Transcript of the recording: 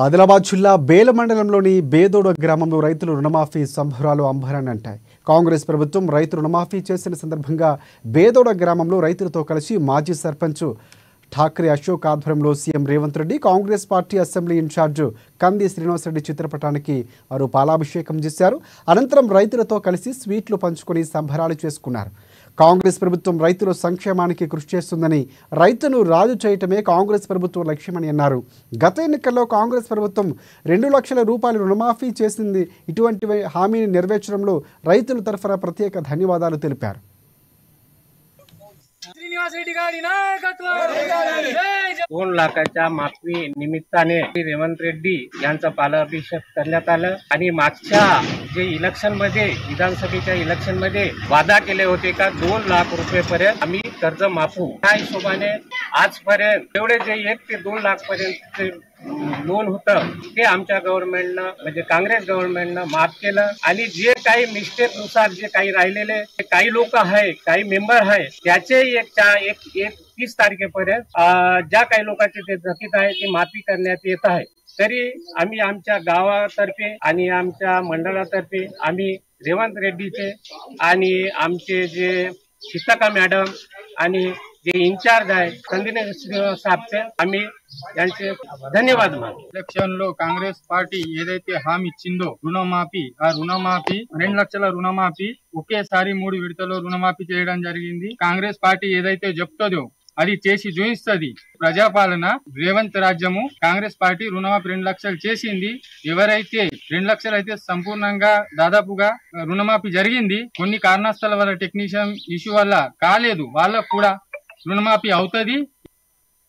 ఆదిలాబాద్ జిల్లా బేల మండలంలోని బేదోడ గ్రామంలో రైతులు రుణమాఫీ సంబరాలు అంబరాన్ని అంటాయి. కాంగ్రెస్ ప్రభుత్వం రైతు రుణమాఫీ చేసిన సందర్భంగా బేదోడ గ్రామంలో రైతులతో కలిసి మాజీ సర్పంచ్ ఠాక్రే అశోక్ ఆధ్వర్యంలో CM Revanth Reddy, Congress party assembly incharge Kandi Srinivasa Reddy చిత్రపటానికి వారు పాలాభిషేకం చేశారు. అనంతరం రైతులతో కలిసి స్వీట్లు పంచుకొని సంబరాలు చేసుకున్నారు. కాంగ్రెస్ ప్రభుత్వం రైతుల సంక్షేమానికి కృషి చేస్తుందని, రైతును రాజు చేయటమే కాంగ్రెస్ ప్రభుత్వం లక్ష్యమని అన్నారు. గత ఎన్నికల్లో కాంగ్రెస్ ప్రభుత్వం 2 లక్షల రూపాయలు రుణమాఫీ చేసింది. ఇటువంటి హామీని నెరవేర్చడంలో రైతుల తరఫున प्रत्येक ధన్యవాదాలు తెలిపారు. दोन लाखाच्या माफी निमित्ताने रेवंत रेड्डी यांचा पालाभिषेक करण्यात आलं आणि मागच्या जे इलेक्शन मध्ये विधानसभेच्या इलेक्शन मध्ये वादा केले होते का 2 लाख रुपये पर्यंत आम्ही कर्ज माफू, त्या हिशोबाने आजपर्यंत एवढे जे 1 ते 2 लाख पर्यंत लोन होतं ते आमच्या गव्हर्नमेंटनं म्हणजे काँग्रेस गव्हर्नमेंटनं माफ केलं. आणि जे काही मिस्टेक नुसार जे काही राहिलेले काही लोक आहे, काही मेंबर आहे, त्याचे 30 तारखेपर्यंत ज्या काही लोकांचे ते थकीत आहे ते माफी करण्यात येत आहे. तरी आम्ही आमच्या गावातर्फे आणि आमच्या मंडळातर्फे आम्ही रेवंत रेड्डीचे आणि आमचे जे सीताका मॅडम आणि जे इंचार्ज आहे కంది శ్రీనివాస్ సాబ్కే आम्ही यांचे ధన్యవాదాలు మాకు. ఎలక్షన్ లో కాంగ్రెస్ పార్టీ ఏదైతే హామీ ఇచ్చిందో రుణమాఫీ, ఆ రుణమాఫీ 2 లక్షల రుణమాఫీ ఒకేసారి 3 విడతల్లో రుణమాఫీ చేయడం జరిగింది. కాంగ్రెస్ పార్టీ ఏదైతే చెప్తుందో అది చేసి చూపిస్తుంది. ప్రజాపాలన రేవంత్ రాజ్యము. కాంగ్రెస్ పార్టీ రుణమాఫీ 2 లక్షలు చేసింది. ఎవరైతే 2 లక్షలు అయితే సంపూర్ణంగా దాదాపుగా రుణమాఫీ జరిగింది. కొన్ని కారణాల వల్ల టెక్నీషియన్ ఇష్యూ వల్ల కాలేదు, వాళ్ళకు కూడా రుణమాఫీ అవుతుంది.